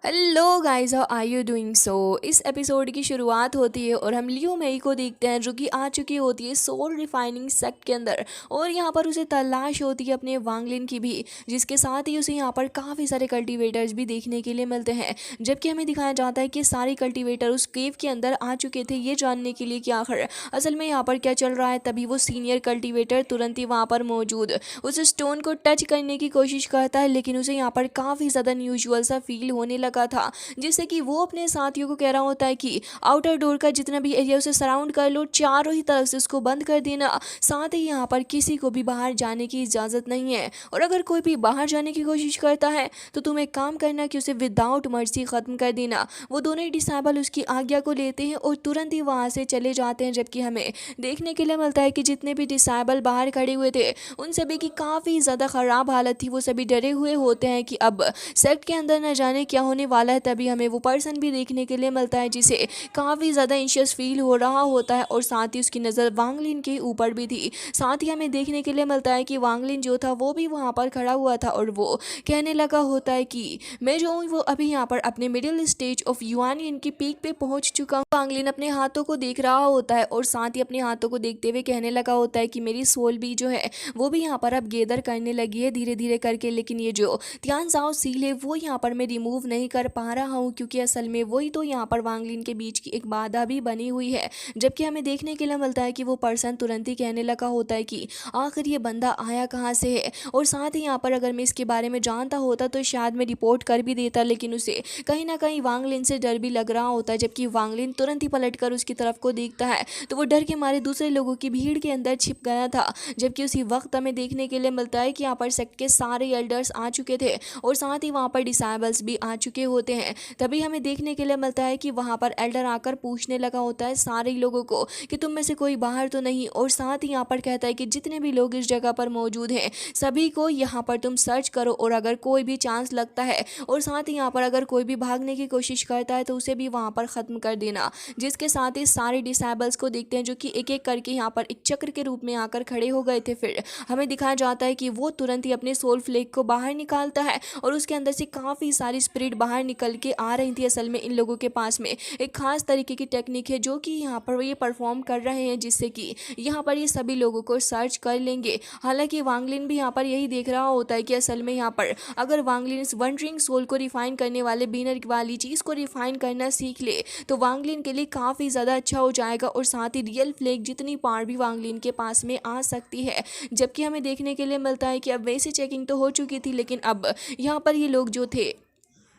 Hello guys, how are you doing? So इस episode की शुरुआत होती है और हम लियो मई को देखते हैं जो कि आ चुकी होती है सोल रिफाइनिंग सेक्ट के अंदर। और यहाँ पर उसे तलाश होती है अपने वांगलिन की भी, जिसके साथ ही उसे यहाँ पर काफ़ी सारे कल्टीवेटर्स भी देखने के लिए मिलते हैं। जबकि हमें दिखाया जाता है कि सारे कल्टीवेटर उस केव के अंदर आ चुके थे ये जानने के लिए कि आखिर असल में यहाँ पर क्या चल रहा है। तभी वो सीनियर कल्टीवेटर तुरंत ही वहाँ पर मौजूद उस स्टोन को टच करने की कोशिश करता है, लेकिन उसे यहाँ पर काफ़ी ज़्यादा अनयूजुअल सा फील होने लगा था, जिससे कि वो अपने साथियों को कह रहा होता है कि आउटर डोर का जितना भी एरिया उसे सराउंड कर लो, चारों ही तरफ से उसको बंद कर देना। साथ ही यहाँ पर किसी को भी बाहर जाने की इजाज़त नहीं है, और अगर कोई भी बाहर जाने की कोशिश करता है तो तुम एक काम करना कि उसे विदाउट मर्सी ख़त्म कर देना। वो दोनों ही डिसेबल उसकी आज्ञा को लेते हैं और तुरंत ही वहाँ से चले जाते हैं। जबकि हमें देखने के लिए मिलता है कि जितने भी डिसेबल बाहर खड़े हुए थे उन सभी की काफ़ी ज़्यादा ख़राब हालत थी। वो सभी डरे हुए होते हैं कि अब सेक्ट के अंदर न जाने क्या होने वाला है। तभी हमें वो पर्सन भी देखने के लिए मिलता है जिसे काफ़ी ज़्यादा एंशियस फील हो रहा होता है, और साथ ही उसकी नज़र वांगलिन के ऊपर भी थी। साथ ही हमें देखने के लिए मिलता है कि वांगलिन जो था वो भी वहाँ पर खड़ा हुआ था और वो कहने लगा होता है कि मैं जो हूँ वो अभी यहाँ पर अपने मिडिल स्टेज ऑफ युआनियन की पीक पे पहुँच चुका हूँ। वांगलिन अपने हाथों को देख रहा होता है और साथ ही अपने हाथों को देखते हुए कहने लगा होता है कि मेरी सोल भी जो है वो भी यहाँ पर अब गेदर करने लगी है धीरे धीरे करके, लेकिन ये जो ध्यान साओ सील है वो यहाँ पर मैं रिमूव नहीं कर पा रहा हूँ, क्योंकि असल में वही तो यहाँ पर वांगलिन के बीच की एक बाधा भी बनी हुई है। जबकि हमें देखने के लिए मिलता है कि वो पर्सन तुरंत ही कहने लगा होता है कि आखिर ये बंदा आया कहाँ से है, और साथ ही यहाँ पर अगर मैं इसके बारे में जानता होता तो शायद मैं रिपोर्ट कर भी देता, लेकिन उसे कहीं ना कहीं वांगलिन से डर भी लग रहा होता है। जबकि वांगलिन तुरंत ही पलटकर उसकी तरफ को देखता है तो वो डर के मारे दूसरे लोगों की भीड़ के अंदर छिप गया था। जबकि उसी वक्त हमें देखने के लिए मिलता है कि यहाँ पर सेक्ट के सारे एल्डर्स आ चुके थे और साथ ही वहाँ पर डिसेबल्स भी आ चुके होते हैं। तभी हमें देखने के लिए मिलता है कि वहाँ पर एल्डर आकर पूछने लगा होता है सारे लोगों को कि तुम में से कोई बाहर तो नहीं, और साथ ही यहाँ पर कहता है कि जितने भी लोग इस जगह पर मौजूद हैं सभी को यहाँ पर तुम सर्च करो, और अगर कोई भी चांस लगता है और साथ ही यहाँ पर अगर कोई भी भागने की कोशिश करता है तो उसे भी वहाँ पर ख़त्म कर देना। जिसके साथ ही सारे डिसेबल्स को देखते हैं जो कि एक एक करके यहाँ पर एक चक्र के रूप में आकर खड़े हो गए थे। फिर हमें दिखाया जाता है कि वो तुरंत ही अपने सोल फ्लेक को बाहर निकालता है और उसके अंदर से काफ़ी सारी स्पिरिट बाहर निकल के आ रही थी। असल में इन लोगों के पास में एक खास तरीके की टेक्निक है जो कि यहाँ पर ये परफॉर्म कर रहे हैं, जिससे कि यहाँ पर ये सभी लोगों को सर्च कर लेंगे। हालांकि वांगलिन भी यहाँ पर यही देख रहा होता है कि असल में यहाँ पर अगर वांगलिन इस वंडरिंग सोल को रिफाइन करने वाले बिनर वाली चीज़ को रिफाइन करना सीख ले तो वांगलिन के लिए काफ़ी ज़्यादा अच्छा हो जाएगा, और साथ ही रियल फ्लेक जितनी पार भी वांगलिन के पास में आ सकती है। जबकि हमें देखने के लिए मिलता है कि अब वैसे चेकिंग तो हो चुकी थी, लेकिन अब यहाँ पर ये लोग जो थे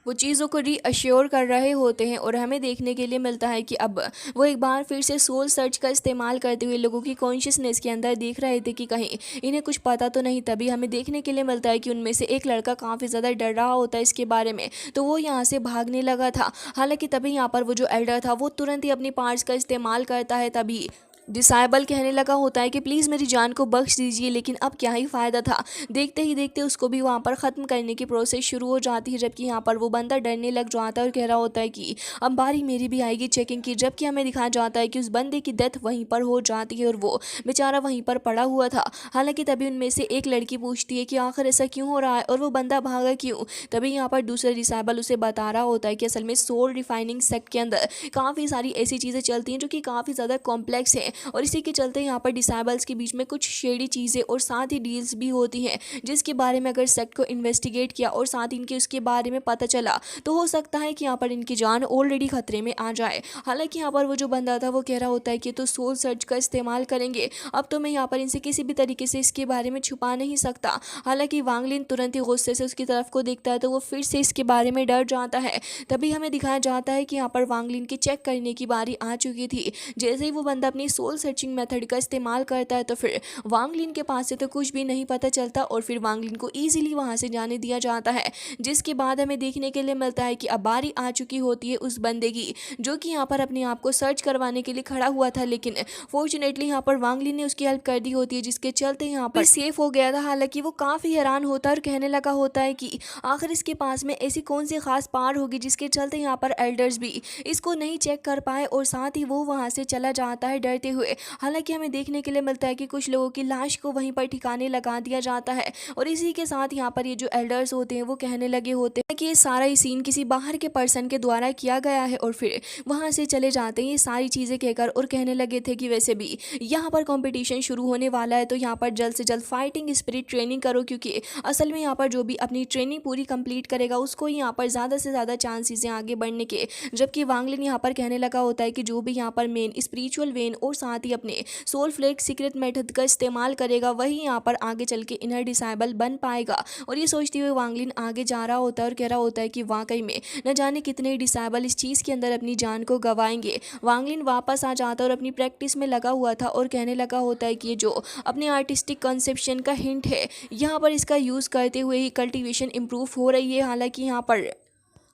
वो चीज़ों को रीअश्योर कर रहे होते हैं, और हमें देखने के लिए मिलता है कि अब वो एक बार फिर से सोल सर्च का इस्तेमाल करते हुए लोगों की कॉन्शियसनेस के अंदर देख रहे थे कि कहीं इन्हें कुछ पता तो नहीं। तभी हमें देखने के लिए मिलता है कि उनमें से एक लड़का काफ़ी ज़्यादा डर रहा होता है इसके बारे में, तो वो यहाँ से भागने लगा था। हालांकि तभी यहाँ पर वो जो एल्डर था वो तुरंत ही अपनी पार्ट्स का इस्तेमाल करता है। तभी डिसाइबल कहने लगा होता है कि प्लीज़ मेरी जान को बख्श दीजिए, लेकिन अब क्या ही फ़ायदा था। देखते ही देखते उसको भी वहाँ पर ख़त्म करने की प्रोसेस शुरू हो जाती है। जबकि यहाँ पर वो बंदा डरने लग जाता है और कह रहा होता है कि अब बारी मेरी भी आएगी चेकिंग की। जबकि हमें दिखाया जाता है कि उस बंदे की डेथ वहीं पर हो जाती है और वो बेचारा वहीं पर पड़ा हुआ था। हालांकि तभी उनमें से एक लड़की पूछती है कि आखिर ऐसा क्यों हो रहा है और वो बंदा भागा क्यों। तभी यहाँ पर दूसरा डिसाइबल उसे बता रहा होता है कि असल में सोल रिफाइनिंग सेक्ट के अंदर काफ़ी सारी ऐसी चीज़ें चलती हैं जो कि काफ़ी ज़्यादा कॉम्प्लेक्स हैं, और इसी के चलते यहाँ पर डिसेबल्स के बीच में कुछ शेडी चीज़ें और साथ ही डील्स भी होती हैं, जिसके बारे में अगर सेक्ट को इन्वेस्टिगेट किया और साथ ही इनके उसके बारे में पता चला तो हो सकता है कि यहाँ पर इनकी जान ऑलरेडी खतरे में आ जाए। हालांकि यहाँ पर वो जो बंदा था वो कह रहा होता है कि तो सोल सर्च का इस्तेमाल करेंगे, अब तो मैं यहाँ पर इनसे किसी भी तरीके से इसके बारे में छुपा नहीं सकता। हालांकि वांगलिन तुरंत ही गुस्से से उसकी तरफ को देखता है तो वो फिर से इसके बारे में डर जाता है। तभी हमें दिखाया जाता है कि यहाँ पर वांगलिन की चेक करने की बारी आ चुकी थी। जैसे ही वो बंदा अपनी सोल सर्चिंग मेथड का इस्तेमाल करता है तो फिर वांगलिन के पास से तो कुछ भी नहीं पता चलता और फिर वांगलिन को ईजिली वहां से जाने दिया जाता है। जिसके बाद हमें देखने के लिए मिलता है कि अब बारी आ चुकी होती है उस बंदे की जो कि यहाँ पर अपने आप को सर्च करवाने के लिए खड़ा हुआ था, लेकिन फॉर्चुनेटली यहाँ पर वांगलिन ने उसकी हेल्प कर दी होती है, जिसके चलते यहाँ पर सेफ हो गया था। हालांकि वो काफ़ी हैरान होता है और कहने लगा होता है कि आखिर इसके पास में ऐसी कौन सी खास पार होगी जिसके चलते यहाँ पर एल्डर्स भी इसको नहीं चेक कर पाए, और साथ ही वो वहाँ से चला जाता है डरते हुए। हालांकि हमें देखने के लिए मिलता है कि कुछ लोगों की लाश को वहीं पर ठिकाने लगा दिया जाता है और इसी के साथ यहाँ पर ये जो एल्डर्स होते हैं वो कहने लगे होते हैं कि ये सारा ही सीन किसी बाहर के पर्सन के द्वारा किया गया है और फिर वहां से चले जाते हैं ये सारी चीजें कहकर और कहने लगे थे कि वैसे भी यहाँ पर कंपटीशन शुरू होने वाला है तो यहाँ पर जल्द से जल्द फाइटिंग स्पिरिट ट्रेनिंग करो, क्योंकि असल में यहाँ पर जो भी अपनी ट्रेनिंग पूरी कंप्लीट करेगा उसको यहाँ पर ज़्यादा से ज़्यादा चांसेस हैं आगे बढ़ने के। जबकि वांगलिन यहाँ पर कहने लगा होता है कि जो भी यहाँ पर मेन स्पिरिचुअल वेन और साथ ही अपने सोल फ्लेक सीक्रेट मेथड का इस्तेमाल करेगा वही यहाँ पर आगे चल के इनर डिसाइबल बन पाएगा। और ये सोचते हुए वांगलिन आगे जा रहा होता है और कह रहा होता है कि वाकई में न जाने कितने डिसाइबल इस चीज़ के अंदर अपनी जान को गंवाएंगे। वांगलिन वापस आ जाता है और अपनी प्रैक्टिस में लगा हुआ था और कहने लगा होता है कि ये जो अपने आर्टिस्टिक कंसेप्शन का हिंट है यहाँ पर इसका यूज़ करते हुए ही कल्टीवेशन इम्प्रूव हो रही है। हालांकि यहाँ पर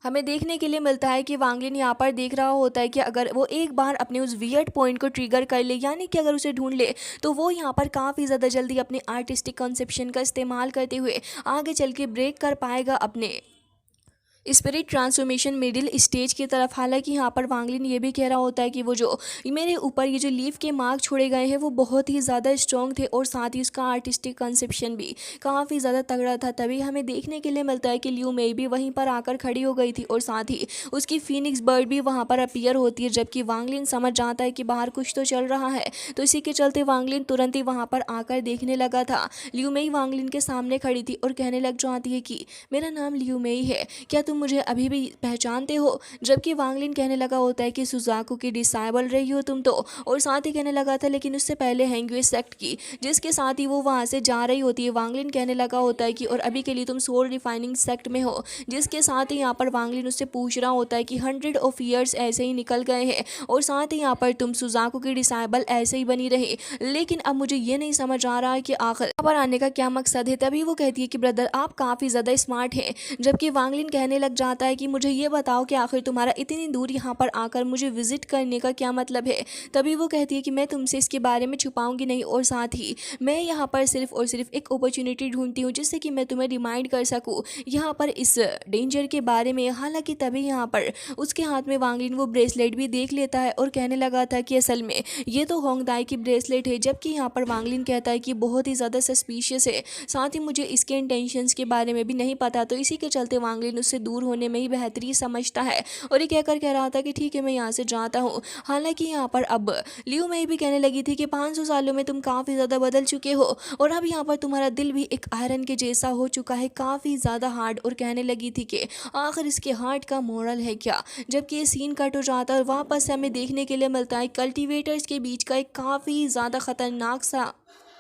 हमें देखने के लिए मिलता है कि वांगलिन यहाँ पर देख रहा होता है कि अगर वो एक बार अपने उस वियर्ड पॉइंट को ट्रिगर कर ले, यानी कि अगर उसे ढूंढ ले, तो वो यहाँ पर काफ़ी ज़्यादा जल्दी अपने आर्टिस्टिक कंसेप्शन का इस्तेमाल करते हुए आगे चल के ब्रेक कर पाएगा अपने स्पिरिट ट्रांसफॉर्मेशन मिडिल स्टेज की तरफ। हालांकि यहाँ पर वांगलिन ये भी कह रहा होता है कि वो जो मेरे ऊपर ये जो लीफ के मार्क छोड़े गए हैं वो बहुत ही ज़्यादा स्ट्रॉन्ग थे और साथ ही उसका आर्टिस्टिक कंसेप्शन भी काफ़ी ज़्यादा तगड़ा था। तभी हमें देखने के लिए मिलता है कि लियू मेई भी वहीं पर आकर खड़ी हो गई थी और साथ ही उसकी फीनिक्स बर्ड भी वहाँ पर अपीयर होती है। जबकि वांगलिन समझ जाता है कि बाहर कुछ तो चल रहा है, तो इसी के चलते वांगलिन तुरंत ही वहाँ पर आकर देखने लगा था। लियू मेई वांगलिन के सामने खड़ी थी और कहने लग जाती है कि मेरा नाम लियू मेई है, क्या तुम मुझे अभी भी पहचानते हो? जबकि वांगलिन कहने लगा होता है कि सुजाकू की डिसाइबल रही हो तुम तो, और साथ ही कहने लगा था लेकिन उससे पहले हैंग्वे सेक्ट की, जिसके साथ ही वो वहां से जा रही होती है। वांगलिन कहने लगा होता है कि और अभी के लिए तुम सोल रिफाइनिंग सेक्ट में हो, जिसके साथ ही यहाँ पर वांगलिन उससे पूछ रहा होता है कि 100 ऑफ ईयर्स ऐसे ही निकल गए हैं और साथ ही यहाँ पर तुम सुजाकू की डिसाइबल ऐसे ही बनी रही, लेकिन अब मुझे ये नहीं समझ आ रहा है कि आखिर यहाँ पर आने का क्या मकसद है। तभी वो कहती है कि ब्रदर आप काफ़ी ज़्यादा स्मार्ट हैं। जबकि वांगलिन कहने लग जाता है कि मुझे ये बताओ कि आखिर तुम्हारा इतनी दूर यहाँ पर आकर मुझे विजिट करने का क्या मतलब है। तभी वो कहती है कि मैं तुमसे इसके बारे में छुपाऊंगी नहीं और साथ ही मैं यहाँ पर सिर्फ और सिर्फ एक अपॉर्चुनिटी ढूंढती हूँ जिससे कि मैं तुम्हें रिमाइंड कर सकूँ यहाँ पर इस डेंजर के बारे में। हालांकि तभी यहाँ पर उसके हाथ में वांगलिन वो ब्रेसलेट भी देख लेता है और कहने लगा था कि असल में ये तो होंगदाई की ब्रेसलेट है। जबकि यहाँ पर वांगलिन कहता है कि बहुत ही ज़्यादा सस्पिशियस है, साथ ही मुझे इसके इंटेंशंस के बारे में भी नहीं पता, तो इसी के चलते वांगलिन उससे दूर होने में ही बेहतरी समझता है और ये कहकर कह रहा था कि ठीक है मैं यहाँ से जाता हूँ। हालांकि यहाँ पर अब लियू मेई भी कहने लगी थी कि 500 सालों में तुम काफ़ी ज़्यादा बदल चुके हो और अब यहाँ पर तुम्हारा दिल भी एक आयरन के जैसा हो चुका है, काफ़ी ज़्यादा हार्ड, और कहने लगी थी कि आखिर इसके हार्ट का मोरल है क्या। जबकि ये सीन कट हो जाता है और वापस से हमें देखने के लिए मिलता है कल्टीवेटर्स के बीच का एक काफ़ी ज़्यादा खतरनाक सा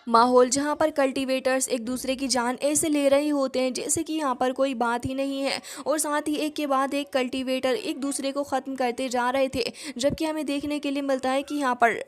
माहौल, जहाँ पर कल्टीवेटर्स एक दूसरे की जान ऐसे ले रहे होते हैं जैसे कि यहाँ पर कोई बात ही नहीं है और साथ ही एक के बाद एक कल्टीवेटर एक दूसरे को ख़त्म करते जा रहे थे। जबकि हमें देखने के लिए मिलता है कि यहाँ पर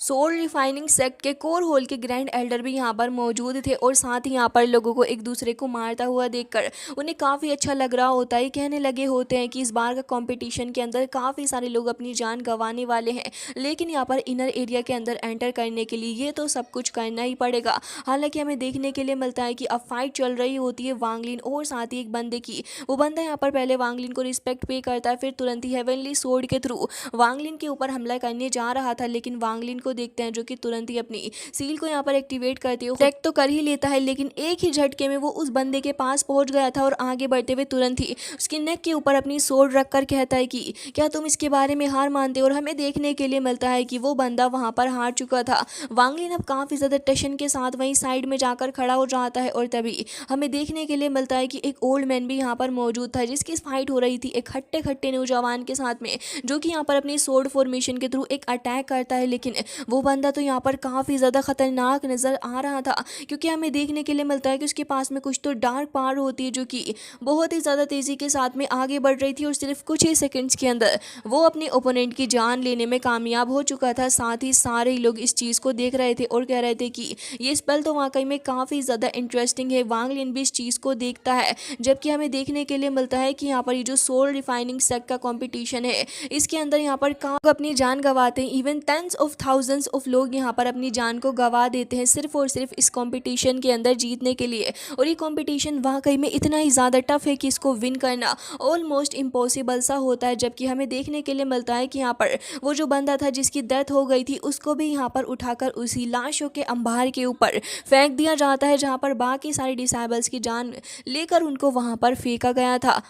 सोल रिफाइनिंग सेक्ट के कोर होल के ग्रैंड एल्डर भी यहाँ पर मौजूद थे और साथ ही यहाँ पर लोगों को एक दूसरे को मारता हुआ देखकर उन्हें काफ़ी अच्छा लग रहा होता है। कहने लगे होते हैं कि इस बार का कंपटीशन के अंदर काफ़ी सारे लोग अपनी जान गंवाने वाले हैं, लेकिन यहाँ पर इनर एरिया के अंदर एंटर करने के लिए ये तो सब कुछ करना ही पड़ेगा। हालांकि हमें देखने के लिए मिलता है कि अब फाइट चल रही होती है वांगलिन और साथ ही एक बंदे की। वो बंदा यहाँ पर पहले वांगलिन को रिस्पेक्ट पे करता है, फिर तुरंत ही हेवनली सोर्ड के थ्रू वांगलिन के ऊपर हमला करने जा रहा था, लेकिन वांगलिन को देखते हैं जो कि तुरंत ही अपनी सील को यहाँ पर एक्टिवेट करते हुए अटैक तो कर ही लेता है, लेकिन एक ही झटके में वो उस बंदे के पास पहुंच गया था और आगे बढ़ते हुए तुरंत ही उसके नेक के ऊपर अपनी सोर्ड रखकर कहता है कि क्या तुम इसके बारे में हार मानते हो। और हमें देखने के लिए मिलता है कि वो बंदा वहां पर हार चुका था। वांगलिन अब काफी ज्यादा टेंशन के साथ वहीं साइड में जाकर खड़ा हो जाता है और तभी हमें देखने के लिए मिलता है कि एक ओल्ड मैन भी यहाँ पर मौजूद था जिसकी फाइट हो रही थी एक हट्टे खट्टे नौजवान के साथ में, जो कि यहाँ पर अपनी सोर्ड फॉर्मेशन के थ्रू एक अटैक करता है। लेकिन वो बंदा तो यहाँ पर काफ़ी ज़्यादा खतरनाक नज़र आ रहा था, क्योंकि हमें देखने के लिए मिलता है कि उसके पास में कुछ तो डार्क पावर होती है जो कि बहुत ही ज़्यादा तेज़ी के साथ में आगे बढ़ रही थी और सिर्फ कुछ ही सेकंड्स के अंदर वो अपने ओपोनेंट की जान लेने में कामयाब हो चुका था। साथ ही सारे ही लोग इस चीज़ को देख रहे थे और कह रहे थे कि ये स्पेल तो वाकई में काफ़ी ज़्यादा इंटरेस्टिंग है। वांगलिन भी इस चीज़ को देखता है, जबकि हमें देखने के लिए मिलता है कि यहाँ पर ये जो सोल रिफाइनिंग सेक्ट का कॉम्पिटिशन है इसके अंदर यहाँ पर अपनी जान गंवाते हैं, even 10s of thousands of लोग यहाँ पर अपनी जान को गंवा देते हैं सिर्फ और सिर्फ इस कंपटीशन के अंदर जीतने के लिए। और ये कंपटीशन वाकई में इतना ही ज़्यादा टफ है कि इसको विन करना ऑलमोस्ट इम्पॉसिबल सा होता है। जबकि हमें देखने के लिए मिलता है कि यहाँ पर वो जो बंदा था जिसकी डेथ हो गई थी उसको भी यहाँ पर उठाकर उसी लाशों के अंबार के ऊपर फेंक दिया जाता है, जहाँ पर बाकी सारे डिसेबल्स की जान लेकर उनको वहाँ पर फेंका गया था।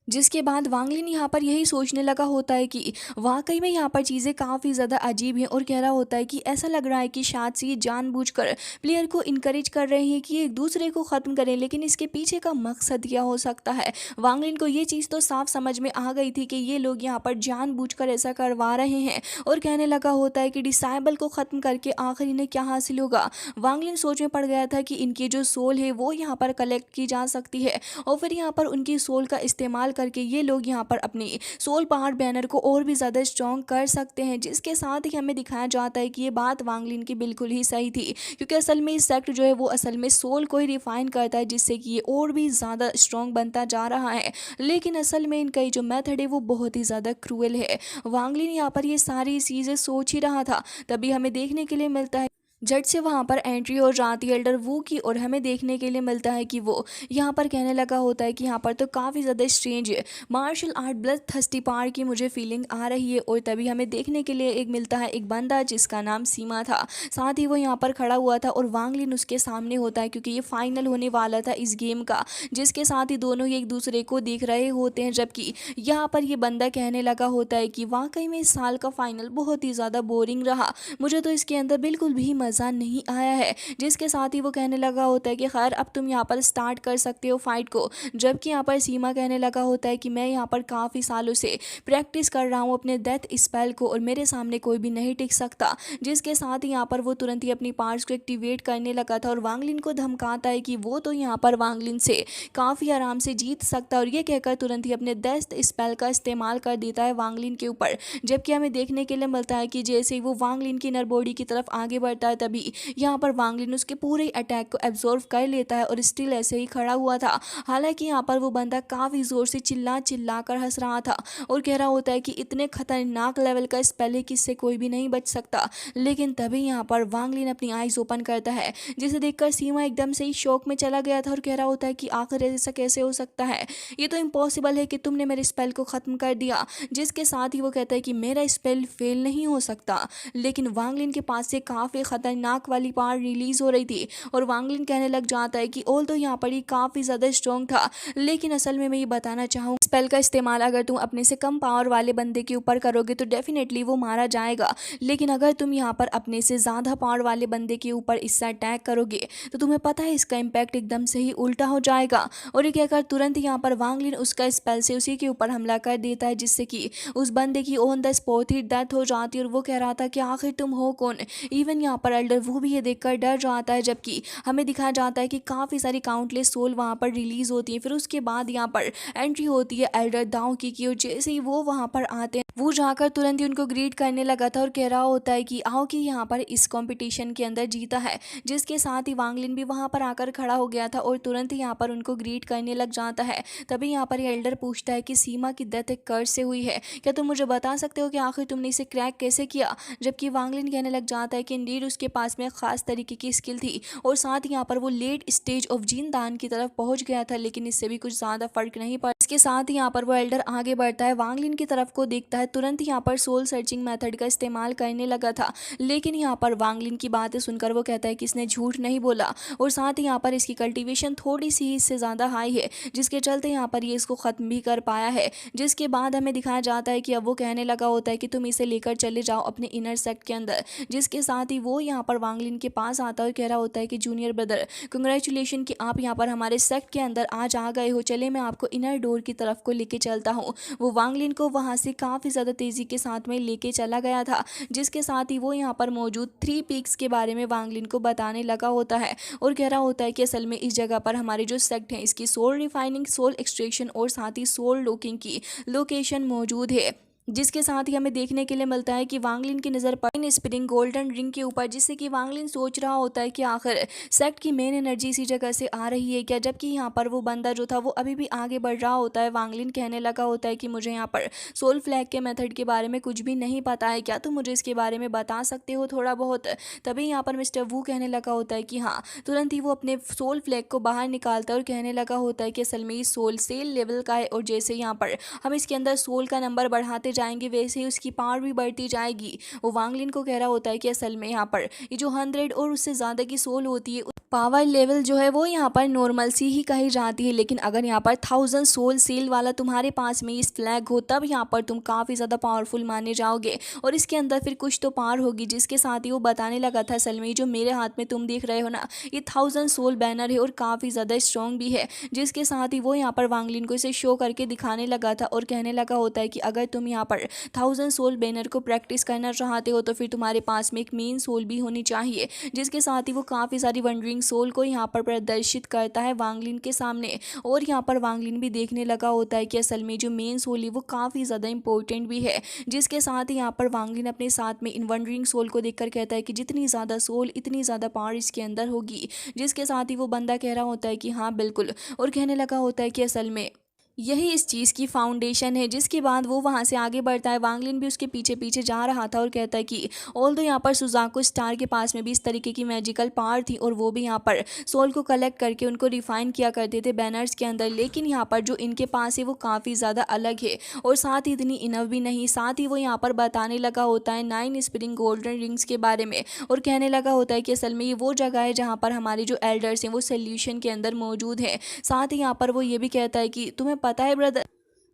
जिसके बाद वांग लिन यहाँ पर यही सोचने लगा होता है कि वाकई में यहाँ पर चीज़ें काफ़ी ज़्यादा अजीब हैं और कह रहा होता है कि ऐसा लग रहा है कि शायद से ये जानबूझकर प्लेयर को इनकरेज कर रहे हैं कि एक दूसरे को ख़त्म करें, लेकिन इसके पीछे का मकसद क्या हो सकता है। वांग लिन को ये चीज़ तो साफ समझ में आ गई थी कि ये लोग यहाँ पर जानबूझकर ऐसा करवा रहे हैं और कहने लगा होता है कि डिसाइबल को ख़त्म करके आखिर इन्हें क्या हासिल होगा। वांग लिन सोच में पड़ गया था कि इनकी जो सोल है वो यहाँ पर कलेक्ट की जा सकती है और फिर यहाँ पर उनकी सोल का इस्तेमाल करके ये लोग यहाँ पर अपनी सोल पावर बैनर को और भी ज़्यादा स्ट्रॉन्ग कर सकते हैं। जिसके साथ ही हमें दिखाया जाता है कि ये बात वांग लिन की बिल्कुल ही सही थी, क्योंकि असल में इस सेक्ट जो है वो असल में सोल को ही रिफाइन करता है जिससे कि ये और भी ज़्यादा स्ट्रॉन्ग बनता जा रहा है। लेकिन असल में इनका जो मेथड है वो बहुत ही ज़्यादा क्रूएल है। वांग लिन यहाँ पर ये सारी चीज़ें सोच ही रहा था, तभी हमें देखने के लिए मिलता है झट से वहाँ पर एंट्री हो जाती है एल्डर वू की और हमें देखने के लिए मिलता है कि वो यहाँ पर कहने लगा होता है कि यहाँ पर तो काफ़ी ज़्यादा strange martial art blood thirsty पार की मुझे फीलिंग आ रही है। और तभी हमें देखने के लिए एक मिलता है एक बंदा जिसका नाम सीमा था, साथ ही वो यहाँ पर खड़ा हुआ था और वांग लिन उसके सामने होता है क्योंकि ये फाइनल होने वाला था इस गेम का, जिसके साथ ही दोनों ही एक दूसरे को देख रहे होते हैं। जबकि यहाँ पर ये बंदा कहने लगा होता है कि वाकई में इस साल का फाइनल बहुत ही ज़्यादा बोरिंग रहा, मुझे तो इसके अंदर बिल्कुल भी मज़ा नहीं आया है। जिसके साथ ही वो कहने लगा होता है कि खैर अब तुम यहाँ पर स्टार्ट कर सकते हो फाइट को। जबकि यहाँ पर सीमा कहने लगा होता है कि मैं यहाँ पर काफ़ी सालों से प्रैक्टिस कर रहा हूँ अपने डेथ स्पेल को और मेरे सामने कोई भी नहीं टिक सकता। जिसके साथ ही यहाँ पर वो तुरंत ही अपनी पार्ट्स को एक्टिवेट करने लगा था और वांग लिन को धमकाता है कि वो तो यहाँ पर वांग लिन से काफ़ी आराम से जीत सकता है और ये कहकर तुरंत ही अपने डेथ स्पेल का इस्तेमाल कर देता है वांग लिन के ऊपर। जबकि हमें देखने के लिए मिलता है कि जैसे ही वो वांग लिन की इनर बॉडी की तरफ आगे बढ़ता है तभी यहाँ पर वांग लिन उसके पूरे अटैक को एब्जॉर्व कर लेता है और स्टिल ऐसे ही खड़ा हुआ था। हालांकि यहाँ पर वो बंदा काफ़ी ज़ोर से चिल्ला चिल्ला कर हंस रहा था और कह रहा होता है कि इतने खतरनाक लेवल का स्पेल है कि इससे कोई भी नहीं बच सकता। लेकिन तभी यहाँ पर वांग लिन अपनी आइज़ ओपन करता है, जिसे देखकर सीमा एकदम से ही शॉक में चला गया था और कह रहा होता है कि आखिर ऐसा कैसे हो सकता है, ये तो इम्पॉसिबल है कि तुमने मेरे स्पेल को ख़त्म कर दिया। जिसके साथ ही वो कहता है कि मेरा स्पेल फेल नहीं हो सकता। लेकिन वांग लिन के पास से काफ़ी खतरनाक वाली पावर रिलीज़ हो रही थी और वांग लिन कहने लग जाता है कि ऑल तो यहाँ पर ही काफ़ी ज़्यादा स्ट्रॉन्ग था, लेकिन असल में मैं ये बताना चाहूँ स्पेल का इस्तेमाल अगर तुम अपने से कम पावर वाले बंदे के ऊपर करोगे तो डेफिनेटली वो मारा जाएगा। लेकिन अगर तुम यहाँ पर अपने से ज़्यादा पावर वाले बंदे के ऊपर इससे अटैक करोगे तो तुम्हें पता है इसका इम्पैक्ट एकदम से ही उल्टा हो जाएगा। और ये कहकर तुरंत यहाँ पर वांग लिन उसका स्पेल से उसी के ऊपर हमला कर देता है, जिससे कि उस बंदे की on the spot he death हो जाती है। और वो कह रहा था कि आखिर तुम हो कौन। इवन यहाँ पर एल्डर वो भी ये देखकर डर जाता है। जबकि हमें दिखाया जाता है कि काफ़ी सारी काउंटलेस सोल वहाँ पर रिलीज़ होती हैं। फिर उसके बाद यहाँ पर एंट्री होती है एल्डर दाओ की और जैसे ही वो वहाँ पर आते हैं वो जाकर तुरंत ही उनको ग्रीट करने लगा था और कह रहा होता है कि आओ कि यहाँ पर इस कंपटीशन के अंदर जीता है। जिसके साथ ही वांग लिन भी वहाँ पर आकर खड़ा हो गया था और तुरंत ही यहाँ पर उनको ग्रीट करने लग जाता है। तभी यहाँ पर ये एल्डर पूछता है कि सीमा की डेथ एक कर्ज से हुई है, क्या तुम मुझे बता सकते हो कि आखिर तुमने इसे क्रैक कैसे किया। जबकि वांग लिन कहने लग जाता है कि इंडीड उसके पास में खास तरीके की स्किल थी और साथ ही यहाँ पर वो लेट स्टेज ऑफ जीन दान की तरफ पहुंच गया था, लेकिन इससे भी कुछ ज़्यादा फर्क नहीं पड़ा। इसके साथ ही यहाँ पर वो एल्डर आगे बढ़ता है, वांग लिन की तरफ को देखता है, तुरंत ही यहाँ पर सोल सर्चिंग मेथड का इस्तेमाल करने लगा था। लेकिन यहाँ पर वांग लिन की बातें सुनकर वो कहता है कि इसने झूठ नहीं बोला और साथ ही यहाँ पर इसकी कल्टीवेशन थोड़ी सी इससे ज़्यादा हाई है, जिसके चलते यहाँ पर ये इसको ख़त्म भी कर पाया है। जिसके बाद हमें दिखाया जाता है कि अब वो कहने लगा होता है कि तुम इसे लेकर चले जाओ अपने इनर सेक्ट के अंदर। जिसके साथ ही वो यहाँ पर वांग लिन के पास आता है और कह रहा होता है कि जूनियर ब्रदर कंग्रेचुलेशन कि आप यहाँ पर हमारे सेक्ट के अंदर आज आ गए हो, चले मैं आपको इनर डोर की तरफ को लेके चलता हूँ। वो वांग लिन को वहाँ से काफ़ी ज़्यादा तेज़ी के साथ में लेके चला गया था। जिसके साथ ही वो यहाँ पर मौजूद 3 पीक्स के बारे में वांग लिन को बताने लगा होता है और कह रहा होता है कि असल में इस जगह पर हमारे जो सेक्ट हैं इसकी सोल रिफाइनिंग, सोल एक्सट्रैक्शन और साथ ही सोल लॉकिंग की लोकेशन मौजूद है। जिसके साथ ही हमें देखने के लिए मिलता है कि वांगलिन की नज़र पड़ी स्पिनिंग गोल्डन रिंग के ऊपर, जिससे कि वांगलिन सोच रहा होता है कि आखिर सेक्ट की मेन एनर्जी इसी जगह से आ रही है क्या, जबकि यहाँ पर वो बंदा जो था वो अभी भी आगे बढ़ रहा होता है। वांगलिन कहने लगा होता है कि मुझे यहाँ पर सोल फ्लैग के मेथड के बारे में कुछ भी नहीं पता है, क्या तुम मुझे इसके बारे में बता सकते हो थोड़ा बहुत। तभी यहाँ पर मिस्टर वू कहने लगा होता है कि हाँ। तुरंत ही वो अपने सोल फ्लैग को बाहर निकालता है और कहने लगा होता है कि असल में सोल सेल लेवल का है, और जैसे यहाँ पर हम इसके अंदर सोल का नंबर बढ़ाते जाएंगे वैसे ही उसकी पावर भी बढ़ती जाएगी। वो वांगलिन को कह रहा होता है कि असल में यहाँ पर ये जो 100 और उससे ज़्यादा की सोल होती है, पावर लेवल जो है वो यहाँ पर नॉर्मल सी ही कही जाती है, लेकिन अगर यहाँ पर 1000 सोल सेल वाला तुम्हारे पास में इस फ्लैग हो तब यहाँ पर तुम काफ़ी ज़्यादा पावरफुल माने जाओगे, और इसके अंदर फिर कुछ तो पावर होगी। जिसके साथ ही वो बताने लगा था असल में ये जो मेरे हाथ में तुम देख रहे हो ना, ये 1000 सोल बैनर है और काफ़ी ज़्यादा स्ट्रॉन्ग भी है। जिसके साथ ही वो यहाँ पर वांगलिन को इसे शो करके दिखाने लगा था और कहने लगा होता है कि अगर तुम यहाँ पर 1000 सोल बैनर को प्रैक्टिस करना चाहते हो तो फिर तुम्हारे पास में एक मेन सोल भी होनी चाहिए। जिसके साथ ही वो काफ़ी सारी वंडरिंग सोल को यहाँ पर प्रदर्शित करता है वांगलिन के सामने, और यहाँ पर वांगलिन भी देखने लगा होता है कि असल में जो मेन सोल है वो काफ़ी ज़्यादा इंपॉर्टेंट भी है। जिसके साथ ही यहाँ पर वांगलिन अपने साथ में इन वंडरिंग सोल को देखकर कहता है कि जितनी ज़्यादा सोल इतनी ज़्यादा पावर इसके अंदर होगी। जिसके साथ ही वो बंदा कह रहा होता है कि हाँ बिल्कुल, और कहने लगा होता है कि असल में यही इस चीज़ की फाउंडेशन है। जिसके बाद वो वहाँ से आगे बढ़ता है। वांगलिन भी उसके पीछे पीछे जा रहा था और कहता है कि ऑल दो यहाँ पर सुजाको स्टार के पास में भी इस तरीके की मैजिकल पावर थी, और वो भी यहाँ पर सोल को कलेक्ट करके उनको रिफाइन किया करते थे बैनर्स के अंदर, लेकिन यहाँ पर जो इनके पास है वो काफ़ी ज़्यादा अलग है, और साथ ही इतनी इनफ भी नहीं। साथ ही वो यहाँ पर बताने लगा होता है 9 स्पिनिंग गोल्डन रिंग्स के बारे में, और कहने लगा होता है कि असल में ये वो जगह है जहाँ पर हमारे जो एल्डर्स हैं वो सोल्यूशन के अंदर मौजूद है। साथ ही यहाँ पर वो ये भी कहता है कि तुम्हें पता है ब्रदर,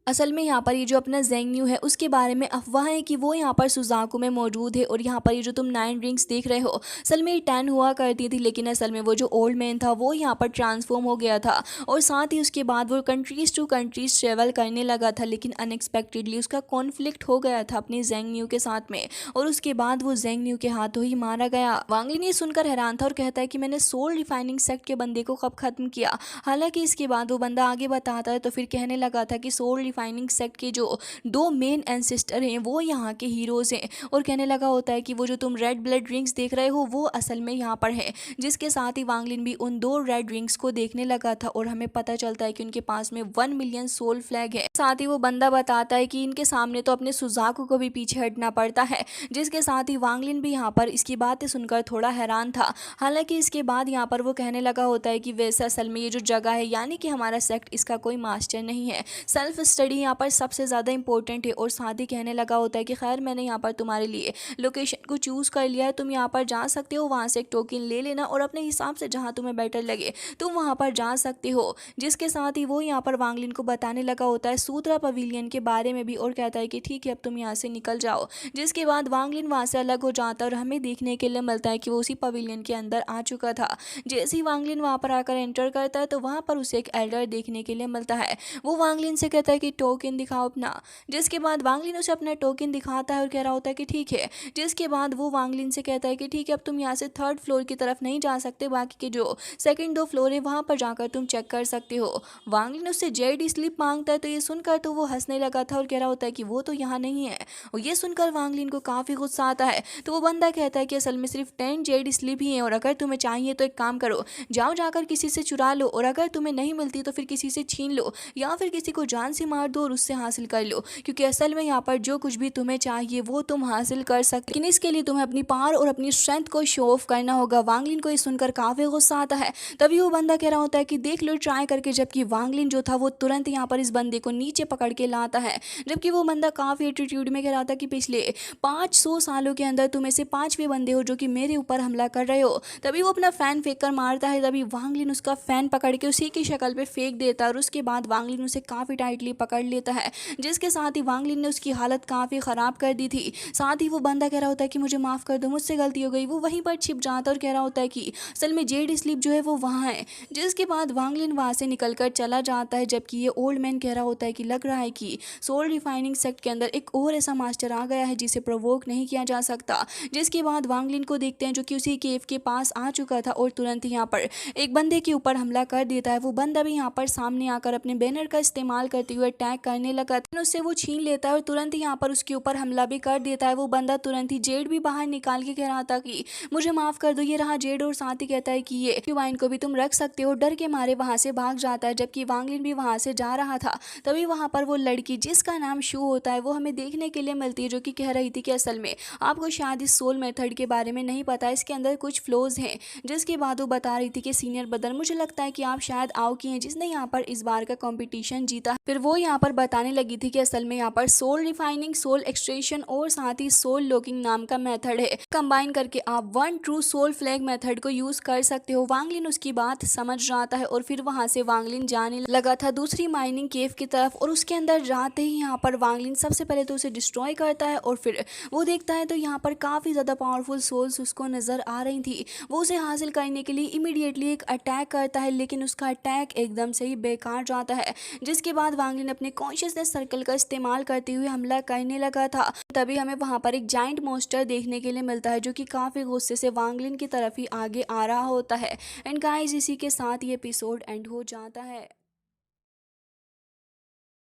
असल में यहाँ पर ये जो अपना ज़ेंगन्यू है उसके बारे में अफवाह है कि वो यहाँ पर सुजाको में मौजूद है, और यहाँ पर ये जो तुम 9 रिंग्स देख रहे हो असल में ये 10 हुआ करती थी, लेकिन असल में वो जो ओल्ड मैन था वो यहाँ पर ट्रांसफॉर्म हो गया था, और साथ ही उसके बाद वो कंट्रीज़ टू कंट्रीज़ ट्रेवल करने लगा था, लेकिन अनएक्सपेक्टेडली उसका कॉन्फ्लिक्ट हो गया था अपने ज़ेंगन्यू के साथ में, और उसके बाद वो ज़ेंगन्यू के हाथों ही मारा गया। वांगलिन ये सुनकर हैरान था और कहता है कि मैंने सोल रिफाइनिंग सेक्ट के बंदे को कब ख़त्म किया। हालांकि इसके बाद वो बंदा आगे बताता है तो फिर कहने लगा था कि सोल रिफाइनिंग सेक्ट के जो 2 मेन एंसेस्टर हैं वो यहाँ के हीरोज़ हैं, और कहने लगा होता है कि वो जो तुम रेड ब्लड रिंग्स देख रहे हो वो असल में यहाँ पर है। जिसके साथ ही वांगलिन भी उन 2 रेड रिंग्स को देखने लगा था, और हमें पता चलता है कि उनके पास में 1 मिलियन सोल फ्लैग है। साथ ही वो बंदा बताता है कि इनके सामने तो अपने सुजाको को भी पीछे हटना पड़ता है। जिसके साथ ही वांगलिन भी यहाँ पर इसकी बातें सुनकर थोड़ा हैरान था। हालांकि इसके बाद यहाँ पर वो कहने लगा होता है कि वैसे असल में ये जो जगह है यानी कि हमारा सेक्ट इसका कोई मास्टर नहीं है, सेल्फ स्टडी यहाँ पर सबसे ज़्यादा इंपॉर्टेंट है। और साथ ही कहने लगा होता है कि खैर मैंने यहाँ पर तुम्हारे लिए लोकेशन को चूज़ कर लिया है, तुम यहाँ पर जा सकते हो, वहाँ से एक टोकन ले लेना और अपने हिसाब से जहाँ तुम्हें बेटर लगे तुम वहाँ पर जा सकते हो। जिसके साथ ही वो यहाँ पर वांगलिन को बताने लगा होता है सूत्रा पवेलियन के बारे में भी, और कहता है कि ठीक है अब तुम यहाँ से निकल जाओ। जिसके बाद वांगलिन वहाँ से अलग हो जाता है और हमें देखने के लिए मिलता है कि वो उसी पवेलियन के अंदर आ चुका था। जैसे ही वांगलिन वहाँ पर आकर एंटर करता है तो वहाँ पर उसे एक एल्डर देखने के लिए मिलता है। वो वांगलिन से कहता है कि टोकन दिखाओ अपना। जिसके बाद वांगलिन उसे अपना टोकन दिखाता है और कह रहा होता है कि ठीक है। जिसके बाद वो वांगलिन से कहता है कि ठीक है अब तुम यहाँ से 3rd फ्लोर की तरफ नहीं जा सकते, बाकी के जो 2nd 2 फ्लोर है वहाँ पर जाकर तुम चेक कर सकते हो। वांगलिन उससे जेडी स्लिप मांगता है तो ये सुनकर तो वो हंसने लगा था और कह रहा होता है कि वो तो यहाँ नहीं है। और ये सुनकर वांगलिन को काफ़ी गुस्सा आता है तो वो बंदा कहता है कि असल में सिर्फ 10 जेडी स्लिप ही है, और अगर तुम्हें चाहिए तो एक काम करो, जाओ जाकर किसी से चुरा लो, और अगर तुम्हें नहीं मिलती तो फिर किसी से छीन लो या फिर किसी को जान से मार दो और उससे हासिल कर लो, क्योंकि असल में यहाँ पर जो कुछ भी तुम्हें चाहिए वो तुम हासिल कर सकते, लेकिन इसके लिए तुम्हें अपनी पावर और अपनी स्ट्रेंथ को शो ऑफ करना होगा। वांगलिन को ये सुनकर काफ़ी गुस्सा आता है। तभी वो बंदा कह रहा होता है कि देख लो ट्राई करके, जबकि वांगलिन जो था वो तुरंत यहाँ पर इस बंदे को नीचे पकड़ के लाता है। जबकि वो बंदा काफ़ी एटीट्यूड में कह रहा था कि पिछले 500 सालों के अंदर तुम ऐसे 5वें बंदे हो जो कि मेरे ऊपर हमला कर रहे हो। तभी वो अपना फैन फेंक कर मारता है। तभी वांगलिन उसका फैन पकड़ के उसी की शक्ल पे फेंक देता है और उसके बाद वांगलिन उसे काफ़ी टाइटली पकड़ लेता है, जिसके साथ ही वांगलिन ने उसकी हालत काफ़ी ख़राब कर दी थी। साथ ही वो बंदा कह रहा होता है कि मुझे माफ़ कर दो, मुझसे गलती हो गई। वो वहीं पर छिप जाता और कह रहा होता है कि असल में जेड स्लीप जो है वो वहाँ है। जिसके बाद वांगलिन वहाँ से निकल कर चला जाता है, जबकि ये ओल्ड मैन कह रहा होता है कि लग रहा है कि सोल रिफाइनिंग सेक्ट के अंदर एक और ऐसा मास्टर आ गया है जिसे प्रोवोक नहीं किया जा सकता। जिसके बाद वांगलिन को देखते हैं जो कि उसी केव के पास आ चुका था और तुरंत यहाँ पर एक बंदे के ऊपर हमला कर देता है। वो बंदा भी यहाँ पर सामने आकर अपने बैनर का इस्तेमाल करते हुए अटैक करने लगा था, उससे वो छीन लेता है और तुरंत ही यहाँ पर उसके ऊपर हमला भी कर देता है। वो बंदा तुरंत ही जेड भी बाहर निकाल के कह रहा था कि मुझे माफ कर दो, ये रहा जेड, और साथ ही कहता है कि ये वाइन को भी तुम रख सकते हो। डर के मारे वहां से भाग जाता है। जबकि वांगलिन भी वहां से जा रहा था, तभी वहां पर वो लड़की जिसका नाम शू होता है वो हमें देखने के लिए मिलती है, जो कि कह रही थी कि असल में आपको शायद इस सोल मेथड के बारे में नहीं पता, इसके अंदर कुछ फ्लोज हैं। जिसके बाद वो बता रही थी कि सीनियर बदर, मुझे लगता है कि आप शायद आओ की हैं जिसने यहाँ पर इस बार का कंपटीशन जीता। फिर वो यहाँ पर बताने लगी थी कि असल में यहाँ पर सोल रिफाइनिंग, सोल एक्सट्रेशन और साथ ही सोल लॉकिंग नाम का मेथड है। कंबाइन करके आप one true soul flag method को यूज कर सकते हो। वांगलिन उसकी बात समझ जाता है और फिर वहां से वांगलिन जाने लगा था दूसरी माइनिंग केव की तरफ। और उसके अंदर जाते ही यहाँ पर वांगलिन सबसे पहले तो उसे डिस्ट्रॉय करता है और फिर वो देखता है तो यहाँ पर काफी ज्यादा पावरफुल सोल्स उसको नजर आ रही थी। वो उसे हासिल करने के लिए इमीडिएटली एक अटैक करता है, लेकिन उसका अटैक एकदम से ही बेकार जाता है। जिसके बाद वांगलिन अपने कॉन्शियसनेस सर्कल का इस्तेमाल करते हुए हमला करने लगा था। तभी हमें वहां पर एक जाइंट मॉन्स्टर देखने के लिए मिलता है, जो कि काफी गुस्से से वांगलिन की तरफ ही आगे आ रहा होता है। एंड गाइस, इसी के साथ ये एपिसोड एंड हो जाता है।